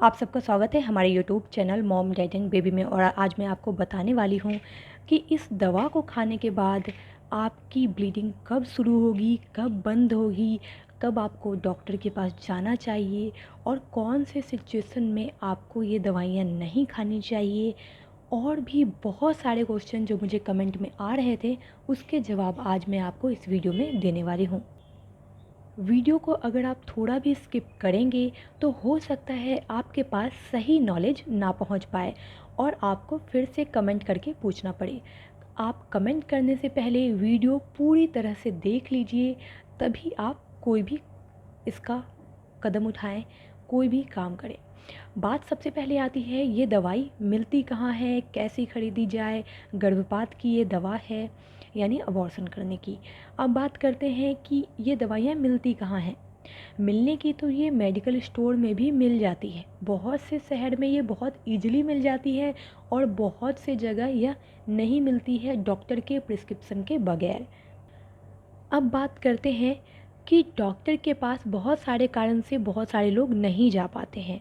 आप सबका स्वागत है हमारे YouTube channel mom dad and baby में। और आज मैं आपको बताने वाली हूँ कि इस दवा को खाने के बाद आपकी ब्लीडिंग कब शुरू होगी, कब बंद होगी, कब आपको डॉक्टर के पास जाना चाहिए और कौन से सिचुएशन में आपको ये दवाइयाँ नहीं खानी चाहिए। और भी बहुत सारे क्वेश्चन जो मुझे कमेंट में आ रहे थे, उसके जवाब आज मैं आपको इस वीडियो में देने वाली हूँ। वीडियो को अगर आप थोड़ा भी स्किप करेंगे तो हो सकता है आपके पास सही नॉलेज ना पहुंच पाए और आपको फिर से कमेंट करके पूछना पड़े। आप कमेंट करने से पहले वीडियो पूरी तरह से देख लीजिए, तभी आप कोई भी इसका कदम उठाएं, कोई भी काम करें। बात सबसे पहले आती है, ये दवाई मिलती कहाँ है, कैसे खरीदी जाए। गर्भपात की ये दवा है, यानी अबॉर्शन करने की। अब बात करते हैं कि ये दवाइयाँ मिलती कहाँ हैं। मिलने की तो ये मेडिकल स्टोर में भी मिल जाती है। बहुत से शहर में ये बहुत ईजिली मिल जाती है और बहुत से जगह यह नहीं मिलती है डॉक्टर के प्रिस्क्रिप्शन के बगैर। अब बात करते हैं कि डॉक्टर के पास बहुत सारे कारण से बहुत सारे लोग नहीं जा पाते हैं।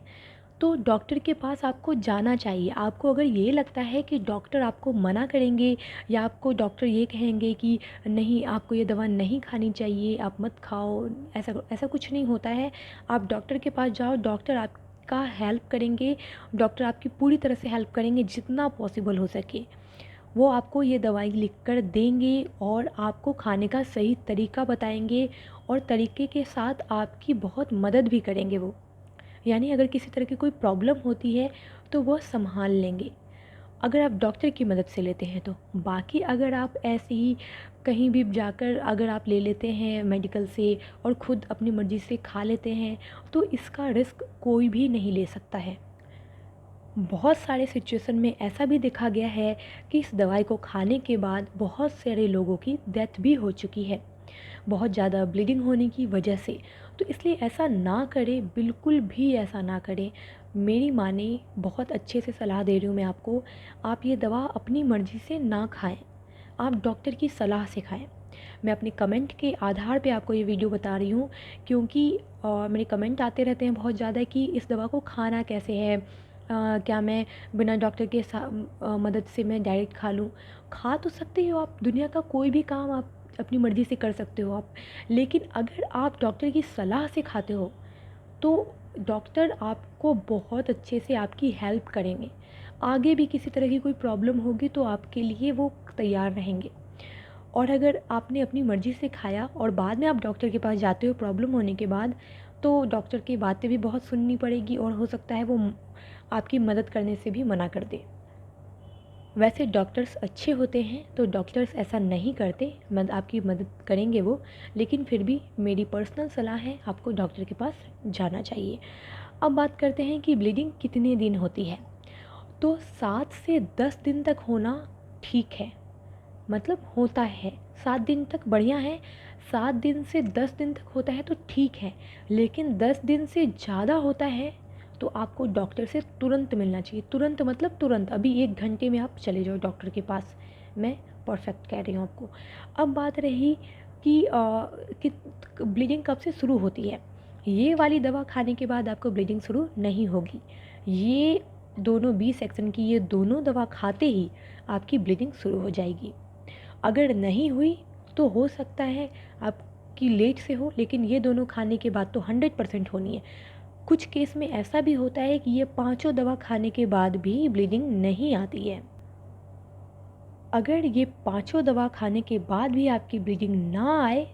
तो डॉक्टर के पास आपको जाना चाहिए। आपको अगर ये लगता है कि डॉक्टर आपको मना करेंगे या आपको डॉक्टर ये कहेंगे कि नहीं, आपको ये दवा नहीं खानी चाहिए, आप मत खाओ, ऐसा ऐसा कुछ नहीं होता है। आप डॉक्टर के पास जाओ, डॉक्टर आपका हेल्प करेंगे, डॉक्टर आपकी पूरी तरह से हेल्प करेंगे जितना पॉसिबल हो सके। वो आपको ये दवाई लिख कर देंगे और आपको खाने का सही तरीका बताएंगे और तरीके के साथ आपकी बहुत मदद भी करेंगे वो। यानी अगर किसी तरह की कोई प्रॉब्लम होती है तो वो संभाल लेंगे, अगर आप डॉक्टर की मदद से लेते हैं तो। बाकी अगर आप ऐसे ही कहीं भी जाकर अगर आप ले लेते हैं मेडिकल से और ख़ुद अपनी मर्ज़ी से खा लेते हैं, तो इसका रिस्क कोई भी नहीं ले सकता है। बहुत सारे सिचुएशन में ऐसा भी देखा गया है कि इस दवाई को खाने के बाद बहुत सारे लोगों की डेथ भी हो चुकी है, बहुत ज़्यादा ब्लीडिंग होने की वजह से। तो इसलिए ऐसा ना करें, बिल्कुल भी ऐसा ना करें। मेरी माने, बहुत अच्छे से सलाह दे रही हूँ मैं आपको। आप ये दवा अपनी मर्ज़ी से ना खाएं, आप डॉक्टर की सलाह से खाएं। मैं अपने कमेंट के आधार पे आपको ये वीडियो बता रही हूँ, क्योंकि मेरे कमेंट आते रहते हैं बहुत ज़्यादा कि इस दवा को खाना कैसे है, क्या मैं बिना डॉक्टर के मदद से मैं डायरेक्ट खा लूँ। खा तो सकते हो आप, दुनिया का कोई भी काम आप अपनी मर्ज़ी से कर सकते हो आप। लेकिन अगर आप डॉक्टर की सलाह से खाते हो तो डॉक्टर आपको बहुत अच्छे से आपकी हेल्प करेंगे। आगे भी किसी तरह की कोई प्रॉब्लम होगी तो आपके लिए वो तैयार रहेंगे। और अगर आपने अपनी मर्ज़ी से खाया और बाद में आप डॉक्टर के पास जाते हो प्रॉब्लम होने के बाद, तो डॉक्टर की बातें भी बहुत सुननी पड़ेगी और हो सकता है वो आपकी मदद करने से भी मना कर दे। वैसे डॉक्टर्स अच्छे होते हैं तो डॉक्टर्स ऐसा नहीं करते, आपकी मदद करेंगे वो। लेकिन फिर भी मेरी पर्सनल सलाह है, आपको डॉक्टर के पास जाना चाहिए। अब बात करते हैं कि ब्लीडिंग कितने दिन होती है। तो 7 से 10 दिन तक होना ठीक है, मतलब होता है। 7 दिन तक बढ़िया है, 7 दिन से 10 दिन तक होता है तो ठीक है। लेकिन 10 दिन से ज़्यादा होता है तो आपको डॉक्टर से तुरंत मिलना चाहिए। तुरंत मतलब तुरंत, अभी 1 घंटे में आप चले जाओ डॉक्टर के पास। मैं परफेक्ट कह रही हूँ आपको। अब बात रही कि ब्लीडिंग कब से शुरू होती है। ये वाली दवा खाने के बाद आपको ब्लीडिंग शुरू नहीं होगी। ये दोनों बी सेक्शन की ये दोनों दवा खाते ही आपकी ब्लीडिंग शुरू हो जाएगी। अगर नहीं हुई तो हो सकता है आपकी लेट से हो, लेकिन ये दोनों खाने के बाद तो 100% होनी है। कुछ केस में ऐसा भी होता है कि ये पांचों दवा खाने के बाद भी ब्लीडिंग नहीं आती है। अगर ये पांचों दवा खाने के बाद भी आपकी ब्लीडिंग ना आए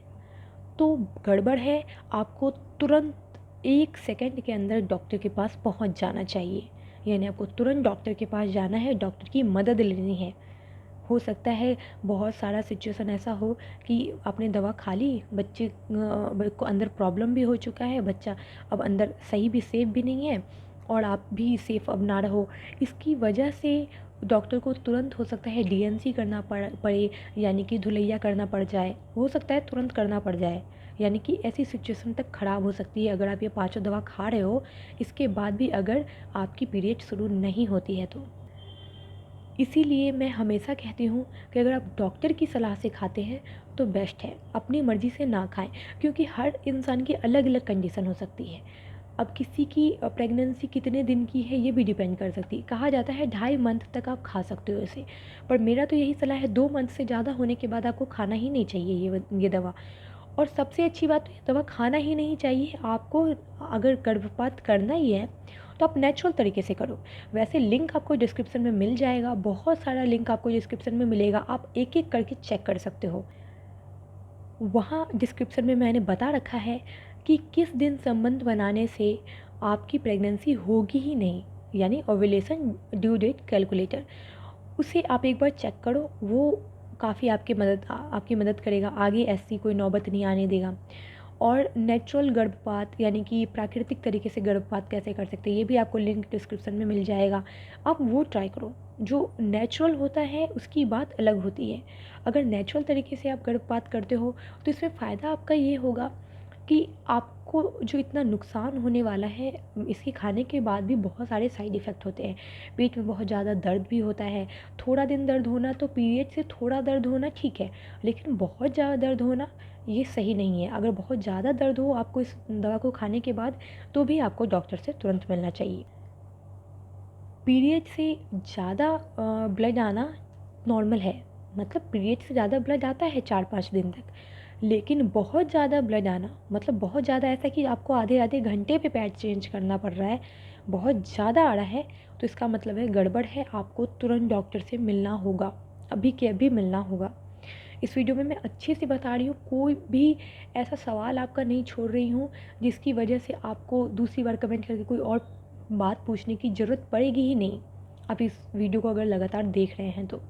तो गड़बड़ है। आपको तुरंत 1 सेकंड के अंदर डॉक्टर के पास पहुंच जाना चाहिए। यानी आपको तुरंत डॉक्टर के पास जाना है, डॉक्टर की मदद लेनी है। हो सकता है बहुत सारा सिचुएशन ऐसा हो कि आपने दवा खा ली, बच्चे को अंदर प्रॉब्लम भी हो चुका है, बच्चा अब अंदर सही भी सेफ भी नहीं है और आप भी सेफ अब ना रहो। इसकी वजह से डॉक्टर को तुरंत हो सकता है डीएनसी करना पड़े, यानी कि धुलैया करना पड़ जाए। हो सकता है तुरंत करना पड़ जाए, यानी कि ऐसी सिचुएशन तक ख़राब हो सकती है। अगर आप ये पाँचों दवा खा रहे हो, इसके बाद भी अगर आपकी पीरियड शुरू नहीं होती है तो। इसीलिए मैं हमेशा कहती हूँ कि अगर आप डॉक्टर की सलाह से खाते हैं तो बेस्ट है, अपनी मर्ज़ी से ना खाएं, क्योंकि हर इंसान की अलग अलग कंडीशन हो सकती है। अब किसी की प्रेगनेंसी कितने दिन की है ये भी डिपेंड कर सकती है। कहा जाता है 2.5 मंथ तक आप खा सकते हो इसे, पर मेरा तो यही सलाह है 2 मंथ से ज़्यादा होने के बाद आपको खाना ही नहीं चाहिए ये दवा। और सबसे अच्छी बात तो ये दवा खाना ही नहीं चाहिए आपको। अगर गर्भपात करना ही है तो आप नेचुरल तरीके से करो। वैसे लिंक आपको डिस्क्रिप्शन में मिल जाएगा, बहुत सारा लिंक आपको डिस्क्रिप्शन में मिलेगा, आप एक एक करके चेक कर सकते हो। वहाँ डिस्क्रिप्शन में मैंने बता रखा है कि किस दिन संबंध बनाने से आपकी प्रेगनेंसी होगी ही नहीं, यानी ओव्यूलेशन ड्यू डेट कैलकुलेटर। उसे आप एक बार चेक करो, वो काफ़ी आपकी मदद करेगा, आगे ऐसी कोई नौबत नहीं आने देगा। और नेचुरल गर्भपात यानी कि प्राकृतिक तरीके से गर्भपात कैसे कर सकते हैं ये भी आपको लिंक डिस्क्रिप्शन में मिल जाएगा, आप वो ट्राई करो। जो नेचुरल होता है उसकी बात अलग होती है। अगर नेचुरल तरीके से आप गर्भपात करते हो तो इसमें फ़ायदा आपका ये होगा कि आपको जो इतना नुकसान होने वाला है, इसके खाने के बाद भी बहुत सारे साइड इफ़ेक्ट होते हैं। पेट में बहुत ज़्यादा दर्द भी होता है। थोड़ा दिन दर्द होना तो पीरियड से थोड़ा दर्द होना ठीक है, लेकिन बहुत ज़्यादा दर्द होना ये सही नहीं है। अगर बहुत ज़्यादा दर्द हो आपको इस दवा को खाने के बाद, तो भी आपको डॉक्टर से तुरंत मिलना चाहिए। पीरियड से ज़्यादा ब्लड आना नॉर्मल है, मतलब पीरियड से ज़्यादा ब्लड आता है 4-5 दिन तक, लेकिन बहुत ज़्यादा ब्लड आना मतलब बहुत ज़्यादा ऐसा कि आपको आधे आधे घंटे पे पैड चेंज करना पड़ रहा है, बहुत ज़्यादा आ रहा है, तो इसका मतलब है गड़बड़ है, आपको तुरंत डॉक्टर से मिलना होगा, अभी के अभी मिलना होगा। इस वीडियो में मैं अच्छे से बता रही हूँ, कोई भी ऐसा सवाल आपका नहीं छोड़ रही हूँ जिसकी वजह से आपको दूसरी बार कमेंट करके कोई और बात पूछने की ज़रूरत पड़ेगी ही नहीं, आप इस वीडियो को अगर लगातार देख रहे हैं तो।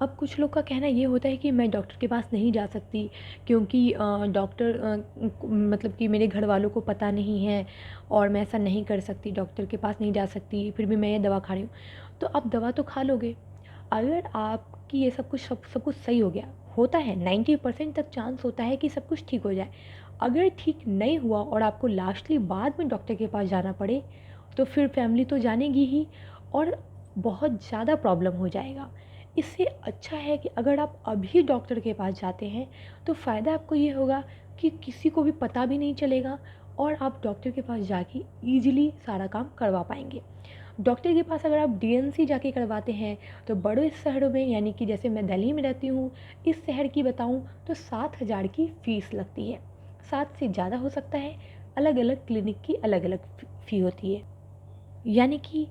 अब कुछ लोग का कहना ये होता है कि मैं डॉक्टर के पास नहीं जा सकती क्योंकि डॉक्टर मतलब कि मेरे घर वालों को पता नहीं है और मैं ऐसा नहीं कर सकती, डॉक्टर के पास नहीं जा सकती, फिर भी मैं ये दवा खा रही हूँ। तो आप दवा तो खा लोगे, अगर आपकी ये सब कुछ सही हो गया, होता है 90% तक चांस होता है कि सब कुछ ठीक हो जाए। अगर ठीक नहीं हुआ और आपको लास्टली बाद में डॉक्टर के पास जाना पड़े, तो फिर फैमिली तो जानेगी ही और बहुत ज़्यादा प्रॉब्लम हो जाएगा। इससे अच्छा है कि अगर आप अभी डॉक्टर के पास जाते हैं तो फ़ायदा आपको ये होगा कि किसी को भी पता भी नहीं चलेगा और आप डॉक्टर के पास जाके ईज़िली सारा काम करवा पाएंगे। डॉक्टर के पास अगर आप डीएनसी जाके करवाते हैं तो बड़े शहरों में, यानी कि जैसे मैं दिल्ली में रहती हूँ, इस शहर की बताऊँ तो 7,000 की फ़ीस लगती है, 7 से ज़्यादा हो सकता है। अलग अलग क्लिनिक की अलग अलग फ़ी होती है। यानी कि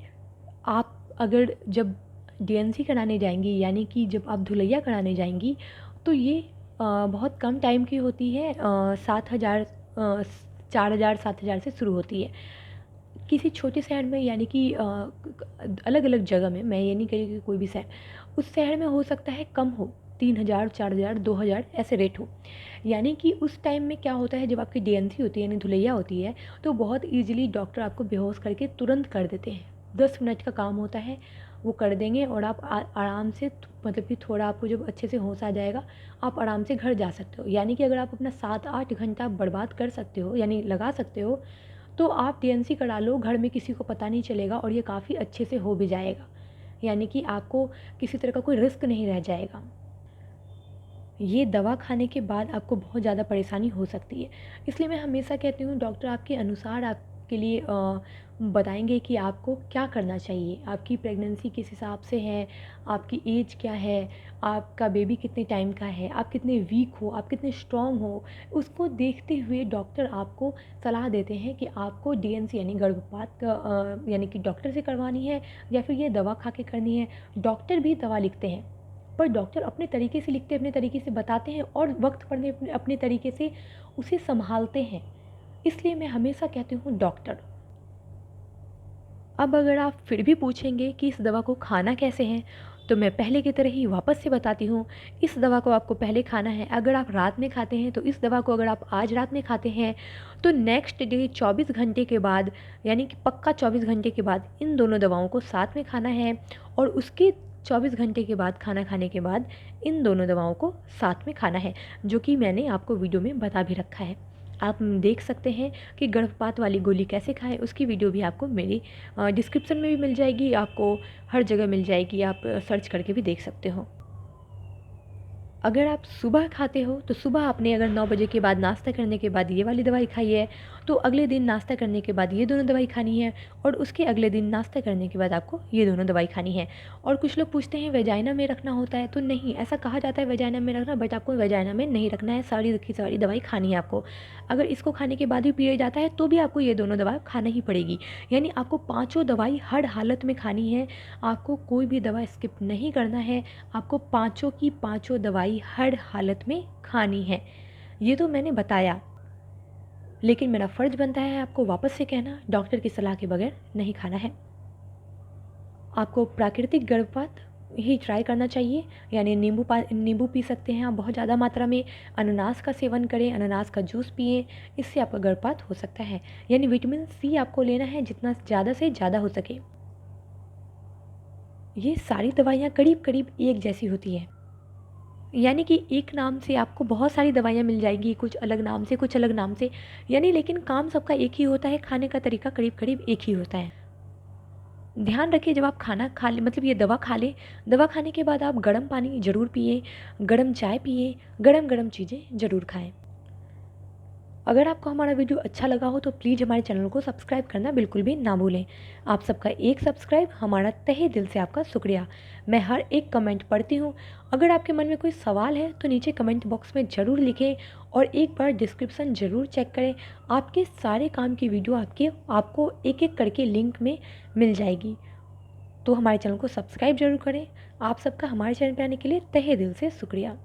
आप अगर जब डीएनसी कराने जाएंगी, यानी कि जब आप धुलैया कराने जाएंगी, तो ये बहुत कम टाइम की होती है, 7,000 4,000 7,000 से शुरू होती है। किसी छोटे शहर में, यानी कि अलग अलग जगह में, मैं ये नहीं कह रही कि कोई भी शहर, उस शहर में हो सकता है कम हो, 3,000 4,000 2,000 ऐसे रेट हो। यानी कि उस टाइम में क्या होता है, जब आपकी डीएनसी होती है यानी धुलैया होती है, तो बहुत ईजिली डॉक्टर आपको बेहोश करके तुरंत कर देते हैं। 10 मिनट का काम होता है, वो कर देंगे और आप आराम से, मतलब कि थोड़ा आपको जब अच्छे से होश आ जाएगा, आप आराम से घर जा सकते हो। यानी कि अगर आप अपना 7-8 घंटा बर्बाद कर सकते हो, यानी लगा सकते हो, तो आप डीएनसी करा लो, घर में किसी को पता नहीं चलेगा और ये काफ़ी अच्छे से हो भी जाएगा। यानी कि आपको किसी तरह का कोई रिस्क नहीं रह जाएगा। ये दवा खाने के बाद आपको बहुत ज़्यादा परेशानी हो सकती है, इसलिए मैं हमेशा कहती हूँ डॉक्टर आपके अनुसार आपके लिए बताएंगे कि आपको क्या करना चाहिए, आपकी प्रेगनेंसी किस हिसाब से है, आपकी एज क्या है, आपका बेबी कितने टाइम का है, आप कितने वीक हो, आप कितने स्ट्रॉन्ग हो, उसको देखते हुए डॉक्टर आपको सलाह देते हैं कि आपको डीएनसी यानी गर्भपात का यानी कि डॉक्टर से करवानी है या फिर ये दवा खा के करनी है। डॉक्टर भी दवा लिखते हैं, पर डॉक्टर अपने तरीके से लिखते हैं, अपने तरीके से बताते हैं और वक्त पर अपने तरीके से उसे संभालते हैं। इसलिए मैं हमेशा कहती हूँ डॉक्टर। अब अगर आप फिर भी पूछेंगे कि इस दवा को खाना कैसे है, तो मैं पहले की तरह ही वापस से बताती हूँ। इस दवा को आपको पहले खाना है, अगर आप रात में खाते हैं तो इस दवा को अगर आप आज रात में खाते हैं तो नेक्स्ट डे 24 घंटे के बाद, यानी कि पक्का 24 घंटे के बाद इन दोनों दवाओं को साथ में खाना है और उसके 24 घंटे के बाद, खाना खाने के बाद इन दोनों दवाओं को साथ में खाना है, जो कि मैंने आपको वीडियो में बता भी रखा है। आप देख सकते हैं कि गर्भपात वाली गोली कैसे खाएं, उसकी वीडियो भी आपको मेरी डिस्क्रिप्शन में भी मिल जाएगी, आपको हर जगह मिल जाएगी, आप सर्च करके भी देख सकते हो। अगर आप सुबह खाते हो तो सुबह आपने अगर 9 बजे के बाद नाश्ता करने के बाद ये वाली दवाई खाई है, तो अगले दिन नाश्ता करने के बाद ये दोनों दवाई खानी है और उसके अगले दिन नाश्ता करने के बाद आपको ये दोनों दवाई खानी है। और कुछ लोग पूछते हैं वेजाइना में रखना होता है, तो नहीं, ऐसा कहा जाता है वेजाइना में रखना, बट आपको वेजाइना में नहीं रखना है, सारी की सारी दवाई खानी है आपको। अगर इसको खाने के बाद भी पीरियड आता है तो भी आपको ये दोनों दवा खाना ही पड़ेगी, यानी आपको पाँचों दवाई हर हालत में खानी है। आपको कोई भी दवा स्किप नहीं करना है, आपको पाँचों की पाँचों दवाई हर हालत में खानी है। ये तो मैंने बताया, लेकिन मेरा फ़र्ज़ बनता है आपको वापस से कहना, डॉक्टर की सलाह के बगैर नहीं खाना है। आपको प्राकृतिक गर्भपात ही ट्राई करना चाहिए, यानी नींबू पी सकते हैं आप बहुत ज़्यादा मात्रा में, अनानास का सेवन करें, अनानास का जूस पिएं, इससे आपका गर्भपात हो सकता है। यानी विटामिन सी आपको लेना है जितना ज़्यादा से ज़्यादा हो सके। ये सारी दवाइयाँ करीब करीब एक जैसी होती हैं, यानी कि एक नाम से आपको बहुत सारी दवाइयाँ मिल जाएगी, कुछ अलग नाम से, कुछ अलग नाम से, यानी लेकिन काम सबका एक ही होता है, खाने का तरीका करीब करीब एक ही होता है। ध्यान रखिए जब आप खाना खा लें, मतलब ये दवा खा लें, दवा खाने के बाद आप गर्म पानी ज़रूर पिए, गर्म चाय पिए, गरम गरम चीज़ें ज़रूर खाएं। अगर आपको हमारा वीडियो अच्छा लगा हो तो प्लीज़ हमारे चैनल को सब्सक्राइब करना बिल्कुल भी ना भूलें। आप सबका एक सब्सक्राइब हमारा तहे दिल से आपका शुक्रिया। मैं हर एक कमेंट पढ़ती हूँ। अगर आपके मन में कोई सवाल है तो नीचे कमेंट बॉक्स में ज़रूर लिखें और एक बार डिस्क्रिप्शन ज़रूर चेक करें। आपके सारे काम की वीडियो आपको एक एक करके लिंक में मिल जाएगी। तो हमारे चैनल को सब्सक्राइब ज़रूर करें। आप सबका हमारे चैनल पर आने के लिए तहे दिल से शुक्रिया।